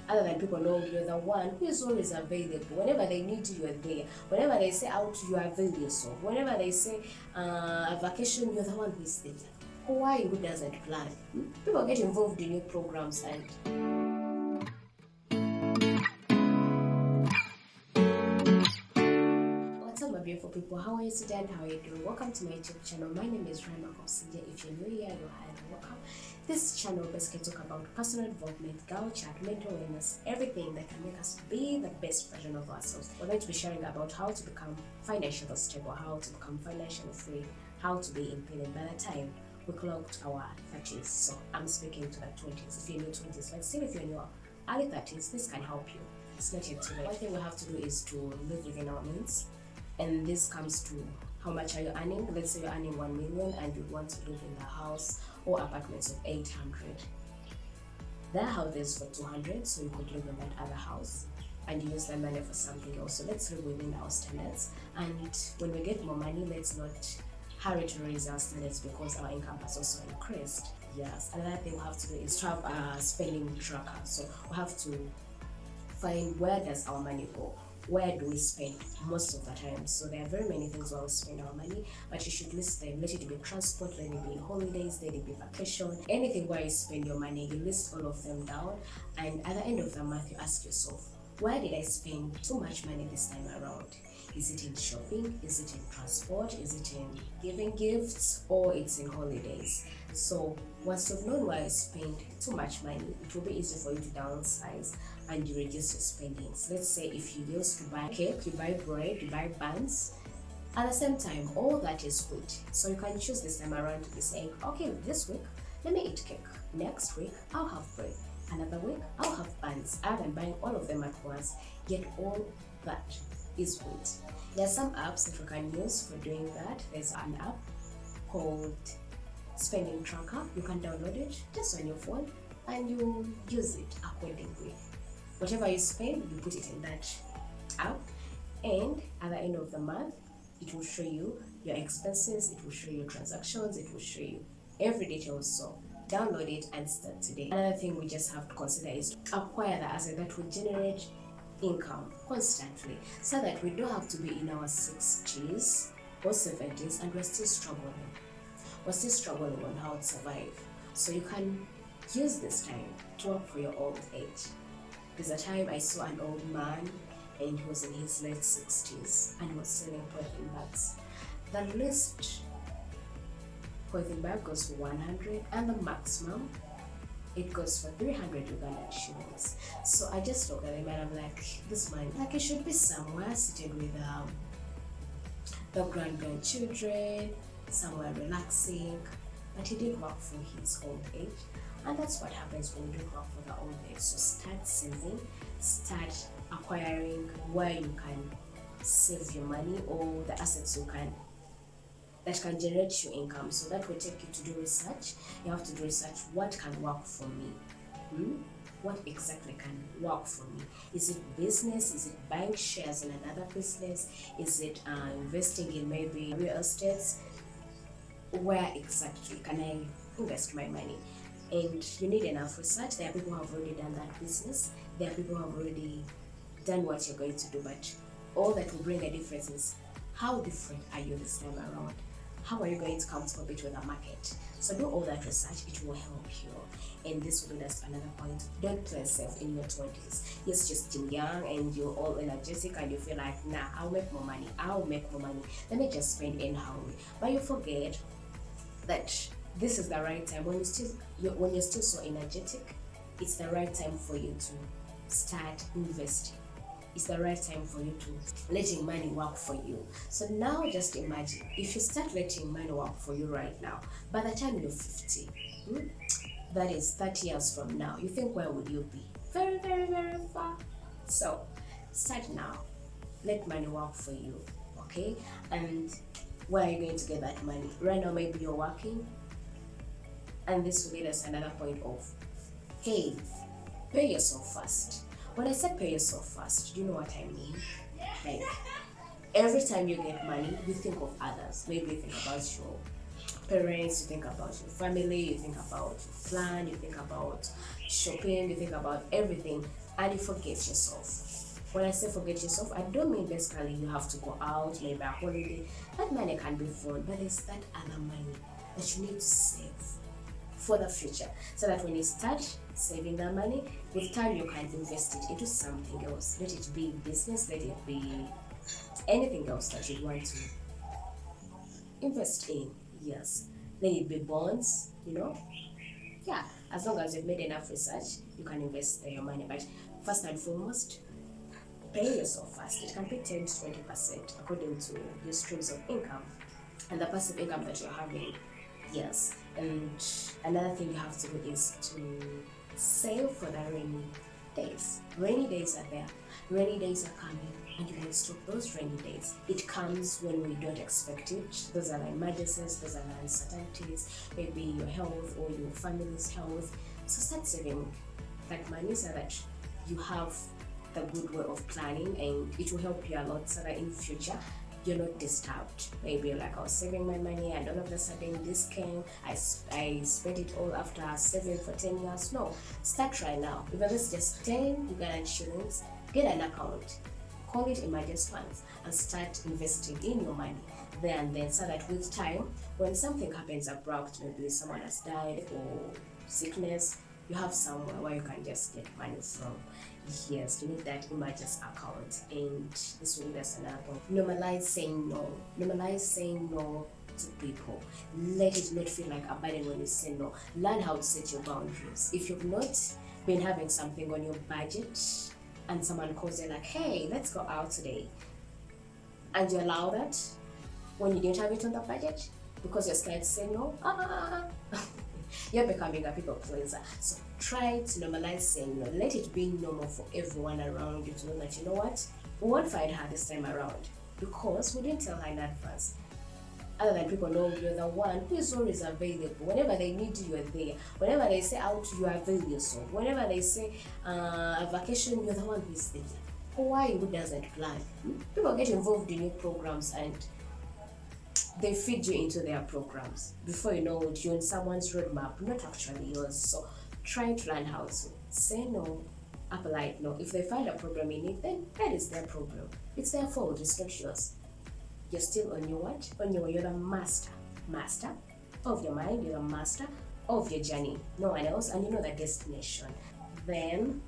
other than people know you're the one who is always available. Whenever they need you, you're there. Whenever they say out, you avail yourself. Whenever they say a vacation, you're the one who is there. Why? Who doesn't plan? People get involved in your programs and what's up, my beautiful people? How are you today and how are you doing? Welcome to my YouTube channel. My name is Rima Kosinja. If you're new here, you're highly welcome. This channel basically talk about personal development, girl chat, mental wellness, everything that can make us be the best version of ourselves. We're going to be sharing about how to become financially stable, how to become financially free, how to be independent by the time we clocked our 30s. So I'm speaking to the 20s. If you're in your 20s, but still if you're in your early 30s, this can help you. It's not yet too late. One thing we have to do is to live within our means. And this comes to how much are you earning. Let's say you're earning 1 million and you want to live in a house or apartments of 800. There are houses for 200, so you could live in that other house and use that money for something else. So let's live within our standards, and when we get more money, let's not hurry to raise our standards because our income has also increased. Yes, another thing we have to do is to have a spending tracker. So we have to find where does our money go, where do we spend most of the time. So there are very many things where we spend our money, but you should list them. Let it be transport, let it be holidays, let it be vacation, anything where you spend your money, you list all of them down, and at the end of the month you ask yourself, where did I spend too much money this time around? Is it in shopping? Is it in transport? Is it in giving gifts? Or it's in holidays? So once you've known where you spend too much money, it will be easy for you to downsize and you reduce your spendings. Let's say if you used to buy cake, you buy bread, you buy buns. At the same time, all that is wheat. So you can choose this time around to be saying, okay, this week, let me eat cake. Next week, I'll have bread. Another week, I'll have buns. Rather than buying all of them at once, yet all that is wheat. There are some apps that we can use for doing that. There's an app called Spending Tracker. You can download it just on your phone and you use it accordingly. Whatever you spend, you put it in that app, and at the end of the month, it will show you your expenses, it will show you transactions, it will show you every detail. So download it and start today. Another thing we just have to consider is to acquire the asset that will generate income constantly, so that we don't have to be in our 60s or 70s and we're still struggling. We're still struggling on how to survive. So you can use this time to work for your old age. There's a time I saw an old man and he was in his late 60s and he was selling polythene bags. The least polythene bag goes for 100 and the maximum it goes for 300 Ugandan shillings. So I just looked at him and I'm like, this man, like he should be somewhere seated with the grandchildren, somewhere relaxing, but he didn't work for his old age. And that's what happens when you don't work for the old age. So start saving, start acquiring where you can save your money or the assets that can generate your income. So that will take you to do research. You have to do research. What can work for me? What exactly can work for me? Is it business? Is it buying shares in another business? Is it investing in maybe real estates? Where exactly can I invest my money? And you need enough research. There are people who have already done that business. There are people who have already done what you're going to do. But all that will bring a difference is how different are you this time around? How are you going to come to compete with the market? So do all that research, it will help you. And this will lead us to another point. Don't play safe in your 20s. You're just young and you're all energetic and you feel like, nah, I'll make more money. Let me just spend anyhow. But you forget that this is the right time. When you're still so energetic, it's the right time for you to start investing. It's the right time for you to letting money work for you. So now just imagine if you start letting money work for you right now, by the time you're 50, that is 30 years from now, you think where would you be? Very, very, very far. So start now. Let money work for you, okay? And where are you going to get that money? Right now maybe you're working, and this will lead us to another point of, hey, pay yourself first. When I say pay yourself first, do you know what I mean? Like, every time you get money, you think of others. Maybe you think about your parents, you think about your family, you think about your plan, you think about shopping, you think about everything. and you forget yourself. When I say forget yourself, I don't mean basically you have to go out, maybe a holiday. That money can be fun, but there's that other money that you need to save for the future, so that when you start saving that money, with time you can invest it into something else. Let it be business, let it be anything else that you want to invest in. Yes, let it be bonds, yeah, as long as you've made enough research, you can invest your money. But first and foremost, pay yourself first. It can be 10 to 20% according to your streams of income and the passive income that you're having. Yes, and another thing you have to do is to save for the rainy days. Rainy days are there. Rainy days are coming, and you can stop those rainy days. It comes when we don't expect it. Those are the emergencies, those are the uncertainties, maybe your health or your family's health. So start saving that money so that you have the good way of planning, and it will help you a lot so that in future you're not disturbed. Maybe like I was saving my money and all of a sudden this came, I spent it all after saving for 10 years. No, start right now. Even if it's just 10 Ugandan shillings, get an account, call it emergency funds, and start investing in your money there and then, so that with time, when something happens abrupt, maybe someone has died or sickness, you have somewhere where you can just get money from. Yes, you need that emergency account. And this will be another point. Normalize saying no. Normalize saying no to people. Let it not feel like a burden when you say no. Learn how to set your boundaries. If you've not been having something on your budget and someone calls you like, hey, let's go out today, and you allow that when you didn't have it on the budget because you're scared to say no, you're becoming a people pleaser. So try to normalize saying no. Let it be normal for everyone around you to know that, you know what, we won't find her this time around because we didn't tell her in advance. Other than people know you're the one who is always available. Whenever they need you, you're there. Whenever they say out, you avail yourself. Whenever they say a vacation, you're the one who is there. Why? Who doesn't plan? People get involved in your programs and they feed you into their programs. Before you know it, you're in someone's roadmap, not actually yours. So try to learn how to say no, a polite no. If they find a problem in it, then that is their problem. It's their fault, it's not yours. You're still on your what? You're the master of your mind, you're the master of your journey. No one else, and you know the destination. Then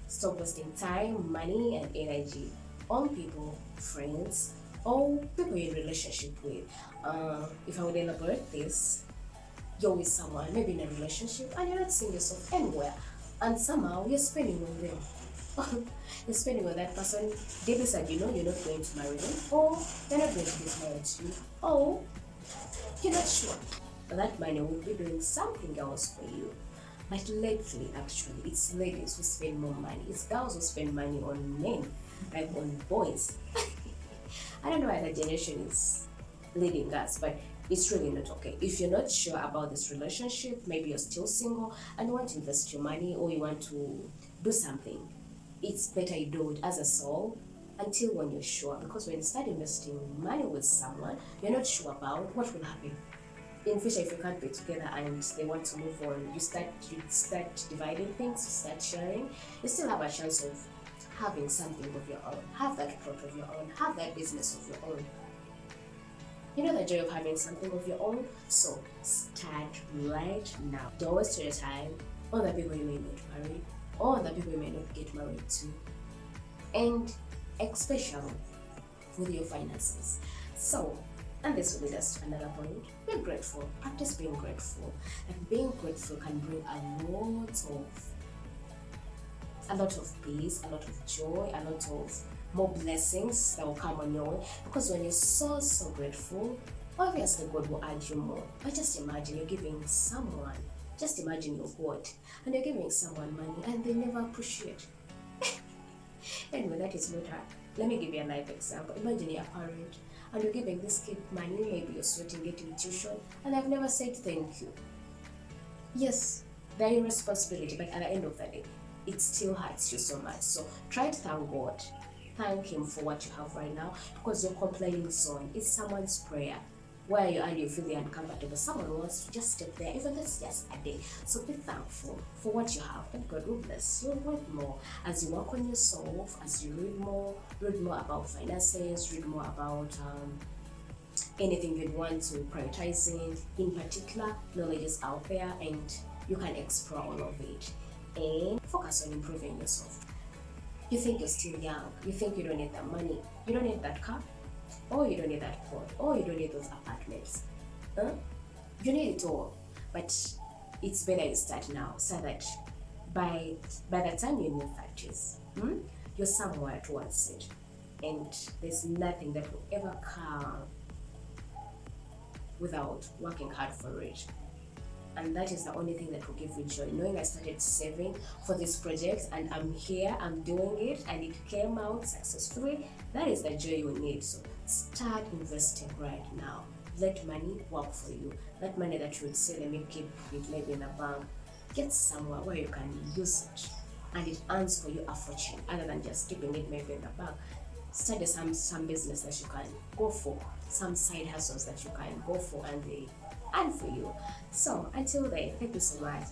stop wasting time, money, and energy on people, friends, or people you're in relationship with. If I would elaborate this, you're with someone, maybe in a relationship, and you're not seeing yourself anywhere, and somehow you're spending on them. You're spending with that person. They decide, you're not going to marry them, or they're not going to get married to you, or you're not sure. But that money will be doing something else for you. But lately, actually, it's ladies who spend more money. It's girls who spend money on men, like on boys. I don't know why the generation is leading us, but it's really not okay. If you're not sure about this relationship, maybe you're still single and you want to invest your money or you want to do something, it's better you do it as a soul until when you're sure. Because when you start investing money with someone you're not sure about, what will happen in future if you can't be together and they want to move on? You start dividing things, you start sharing. You still have a chance of having something of your own, have that plot of your own, have that business of your own. You know the joy of having something of your own. So start right now. Don't waste your time on the people you may not marry, or the people you may not get married to, and especially with your finances. So, and this will lead us to another point. Be grateful. Practice being grateful. And being grateful can bring a lot of peace, a lot of joy, a lot of more blessings that will come on your way. Because when you're so grateful, obviously God will add you more. But just imagine you're giving someone, just imagine you're God, and you're giving someone money and they never appreciate. Anyway, that is not hard. Let me give you a live example. Imagine you're a parent and you're giving this kid money, maybe you're sweating getting tuition, and I've never said thank you. Yes, they're your responsibility, but at the end of the day, it still hurts you so much. So try to thank God. Thank Him for what you have right now, because your complaining zone is someone's prayer. where you are, you feel uncomfortable. Someone wants to just step there, even that's just a day. So be thankful for what you have, and God will bless you. Want more as you work on yourself, as you read more about finances, read more about anything you'd want to prioritize in particular. Knowledge is out there, and you can explore all of it and focus on improving yourself. You think you're still young, you think you don't need that money, you don't need that car, or you don't need that phone, or you don't need those apartments. Huh? You need it all, but it's better you start now, so that by the time you're in your 30s, you're somewhere towards it, and there's nothing that will ever come without working hard for it. And that is the only thing that will give you joy, knowing I started saving for this project and I'm here, I'm doing it, and it came out successfully. That is the joy you need. So start investing right now. Let money work for you. That money that you would say, let me keep it maybe in the bank, get somewhere where you can use it and it earns for you a fortune, other than just keeping it maybe in the bank. Study some business that you can go for, some side hustles that you can go for, and they earn for you. So until then, thank you so much.